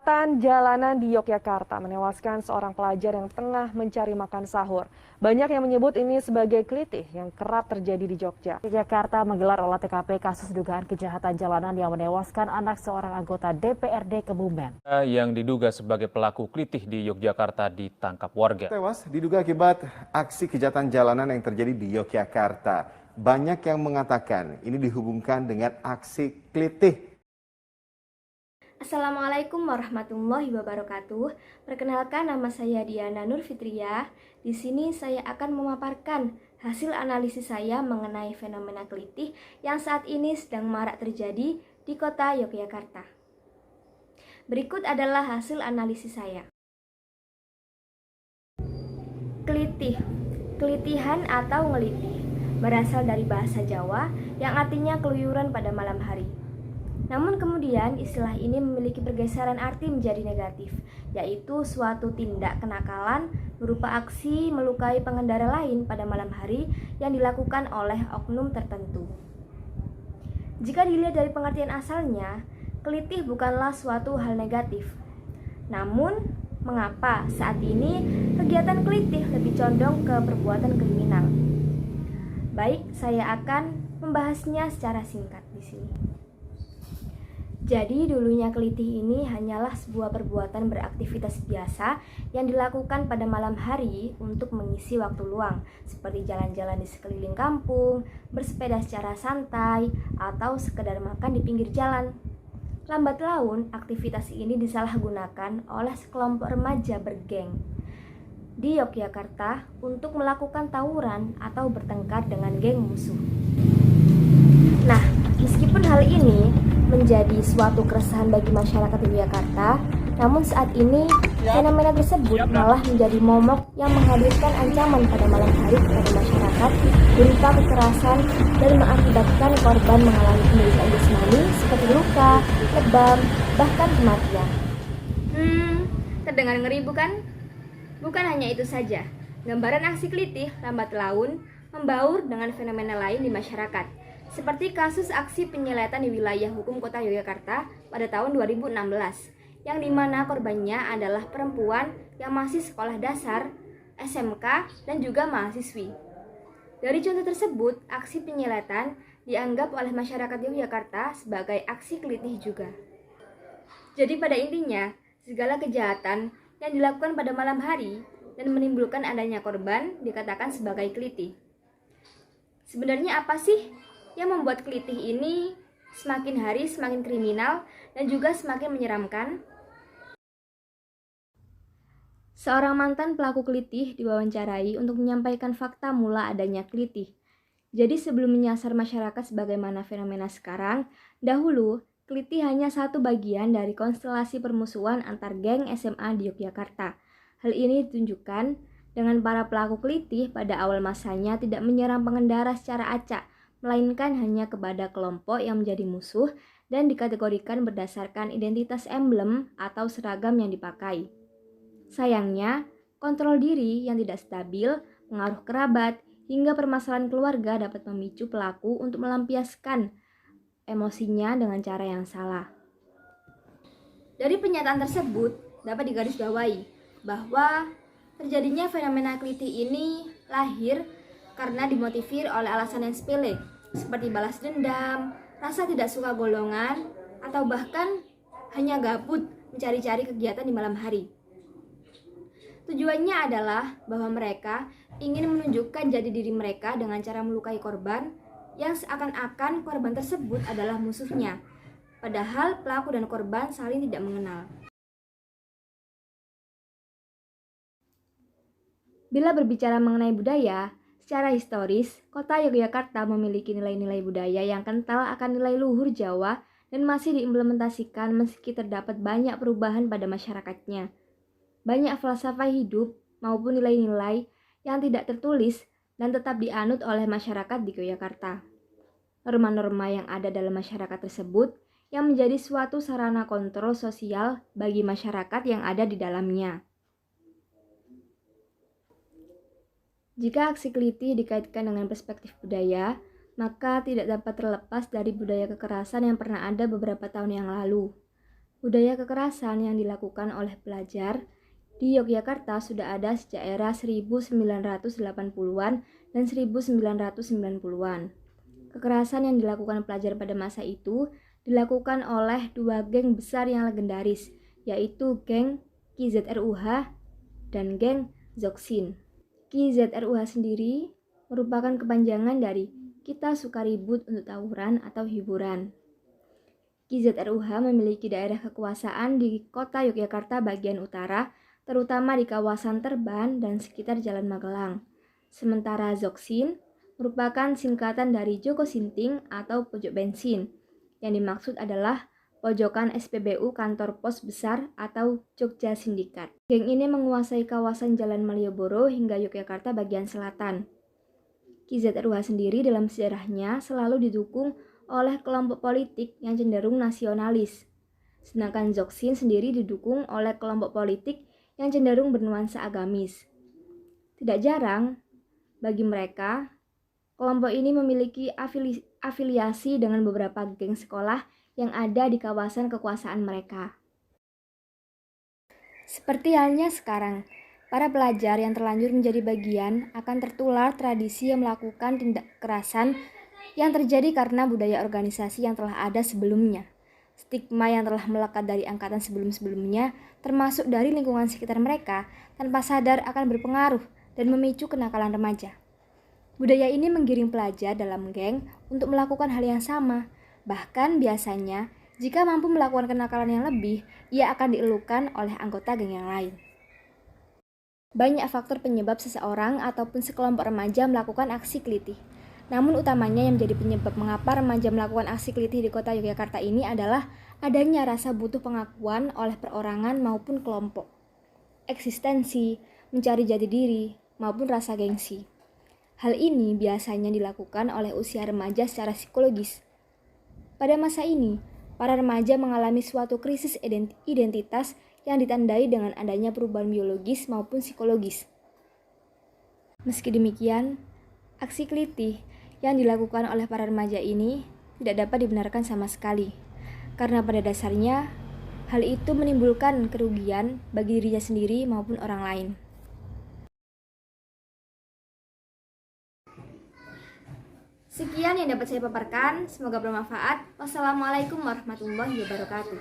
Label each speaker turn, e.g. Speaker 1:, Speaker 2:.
Speaker 1: Kejahatan jalanan di Yogyakarta menewaskan seorang pelajar yang tengah mencari makan sahur. Banyak yang menyebut ini sebagai kelitih yang kerap terjadi di Jogja.
Speaker 2: Yogyakarta menggelar olah TKP kasus dugaan kejahatan jalanan yang menewaskan anak seorang anggota DPRD Kebumen.
Speaker 3: Yang diduga sebagai pelaku kelitih di Yogyakarta ditangkap warga.
Speaker 4: Tewas diduga akibat aksi kejahatan jalanan yang terjadi di Yogyakarta. Banyak yang mengatakan ini dihubungkan dengan aksi kelitih.
Speaker 5: Assalamualaikum warahmatullahi wabarakatuh. Perkenalkan, nama saya Diana Nur Fitriah. Di sini saya akan memaparkan hasil analisis saya mengenai fenomena kelitih yang saat ini sedang marak terjadi di kota Yogyakarta. Berikut adalah hasil analisis saya. Kelitih, kelitihan atau ngelitih berasal dari bahasa Jawa yang artinya keluyuran pada malam hari. Namun kemudian istilah ini memiliki pergeseran arti menjadi negatif, yaitu suatu tindak kenakalan berupa aksi melukai pengendara lain pada malam hari yang dilakukan oleh oknum tertentu. Jika dilihat dari pengertian asalnya, kelitih bukanlah suatu hal negatif. Namun, mengapa saat ini kegiatan kelitih lebih condong ke perbuatan kriminal? Baik, saya akan membahasnya secara singkat di sini. Jadi dulunya kelitih ini hanyalah sebuah perbuatan beraktivitas biasa yang dilakukan pada malam hari untuk mengisi waktu luang, seperti jalan-jalan di sekeliling kampung, bersepeda secara santai, atau sekedar makan di pinggir jalan. Lambat laun, aktivitas ini disalahgunakan oleh sekelompok remaja bergeng di Yogyakarta untuk melakukan tawuran atau bertengkar dengan geng musuh. Nah, meskipun hal ini menjadi suatu keresahan bagi masyarakat Yogyakarta, namun saat ini fenomena tersebut malah menjadi momok yang menghadirkan ancaman pada malam hari kepada masyarakat berupa kekerasan dan mengakibatkan korban mengalami penderitaan jasmani seperti luka, lebam, bahkan kematian. Terdengar ngeri bukan? Bukan hanya itu saja, gambaran aksi kelitih lambat laun membaur dengan fenomena lain di masyarakat, seperti kasus aksi penyeletan di wilayah hukum kota Yogyakarta pada tahun 2016, yang dimana korbannya adalah perempuan yang masih sekolah dasar, SMK, dan juga mahasiswi. Dari contoh tersebut, aksi penyeletan dianggap oleh masyarakat Yogyakarta sebagai aksi kelitih juga. Jadi pada intinya, segala kejahatan yang dilakukan pada malam hari dan menimbulkan adanya korban dikatakan sebagai kelitih. Sebenarnya apa sih yang membuat kelitih ini semakin hari semakin kriminal dan juga semakin menyeramkan? Seorang mantan pelaku kelitih diwawancarai untuk menyampaikan fakta mula adanya kelitih. Jadi sebelum menyasar masyarakat sebagaimana fenomena sekarang, dahulu kelitih hanya satu bagian dari konstelasi permusuhan antar geng SMA di Yogyakarta. Hal ini ditunjukkan dengan para pelaku kelitih pada awal masanya tidak menyerang pengendara secara acak, melainkan hanya kepada kelompok yang menjadi musuh dan dikategorikan berdasarkan identitas emblem atau seragam yang dipakai. Sayangnya, kontrol diri yang tidak stabil, pengaruh kerabat, hingga permasalahan keluarga dapat memicu pelaku untuk melampiaskan emosinya dengan cara yang salah. Dari pernyataan tersebut dapat digarisbawahi bahwa terjadinya fenomena kelitih ini lahir karena dimotivir oleh alasan yang sepele, seperti balas dendam, rasa tidak suka golongan, atau bahkan hanya gabut mencari-cari kegiatan di malam hari. Tujuannya adalah bahwa mereka ingin menunjukkan jati diri mereka dengan cara melukai korban yang seakan-akan korban tersebut adalah musuhnya, padahal pelaku dan korban saling tidak mengenal. Bila berbicara mengenai budaya, secara historis, kota Yogyakarta memiliki nilai-nilai budaya yang kental akan nilai luhur Jawa dan masih diimplementasikan meski terdapat banyak perubahan pada masyarakatnya. Banyak falsafah hidup maupun nilai-nilai yang tidak tertulis dan tetap dianut oleh masyarakat di Yogyakarta. Norma-norma yang ada dalam masyarakat tersebut yang menjadi suatu sarana kontrol sosial bagi masyarakat yang ada di dalamnya. Jika aksi kelitih dikaitkan dengan perspektif budaya, maka tidak dapat terlepas dari budaya kekerasan yang pernah ada beberapa tahun yang lalu. Budaya kekerasan yang dilakukan oleh pelajar di Yogyakarta sudah ada sejak era 1980-an dan 1990-an. Kekerasan yang dilakukan pelajar pada masa itu dilakukan oleh dua geng besar yang legendaris, yaitu geng KZRUH dan geng Dzogchen. KZRUH sendiri merupakan kepanjangan dari Kita Suka Ribut untuk Tawuran atau hiburan. KZRUH memiliki daerah kekuasaan di kota Yogyakarta bagian utara, terutama di kawasan Terban dan sekitar Jalan Magelang. Sementara Dzogchen merupakan singkatan dari Joko Sinting atau pojok bensin. Yang dimaksud adalah pojokan SPBU Kantor Pos Besar atau Jogja Sindikat. Geng ini menguasai kawasan Jalan Malioboro hingga Yogyakarta bagian selatan. KZRUH sendiri dalam sejarahnya selalu didukung oleh kelompok politik yang cenderung nasionalis. Sedangkan Dzogchen sendiri didukung oleh kelompok politik yang cenderung bernuansa agamis. Tidak jarang bagi mereka, kelompok ini memiliki afiliasi dengan beberapa geng sekolah yang ada di kawasan kekuasaan mereka. Seperti halnya sekarang, para pelajar yang terlanjur menjadi bagian akan tertular tradisi yang melakukan tindak kekerasan yang terjadi karena budaya organisasi yang telah ada sebelumnya. Stigma yang telah melekat dari angkatan sebelum-sebelumnya, termasuk dari lingkungan sekitar mereka, tanpa sadar akan berpengaruh dan memicu kenakalan remaja. Budaya ini menggiring pelajar dalam geng untuk melakukan hal yang sama. Bahkan biasanya, jika mampu melakukan kenakalan yang lebih, ia akan dielukan oleh anggota geng yang lain. Banyak faktor penyebab seseorang ataupun sekelompok remaja melakukan aksi kelitih. Namun utamanya yang menjadi penyebab mengapa remaja melakukan aksi kelitih di kota Yogyakarta ini adalah adanya rasa butuh pengakuan oleh perorangan maupun kelompok, eksistensi, mencari jati diri, maupun rasa gengsi. Hal ini biasanya dilakukan oleh usia remaja secara psikologis. Pada masa ini, para remaja mengalami suatu krisis identitas yang ditandai dengan adanya perubahan biologis maupun psikologis. Meski demikian, aksi kelitih yang dilakukan oleh para remaja ini tidak dapat dibenarkan sama sekali, karena pada dasarnya hal itu menimbulkan kerugian bagi dirinya sendiri maupun orang lain. Sekian yang dapat saya paparkan, semoga bermanfaat. Wassalamualaikum warahmatullahi wabarakatuh.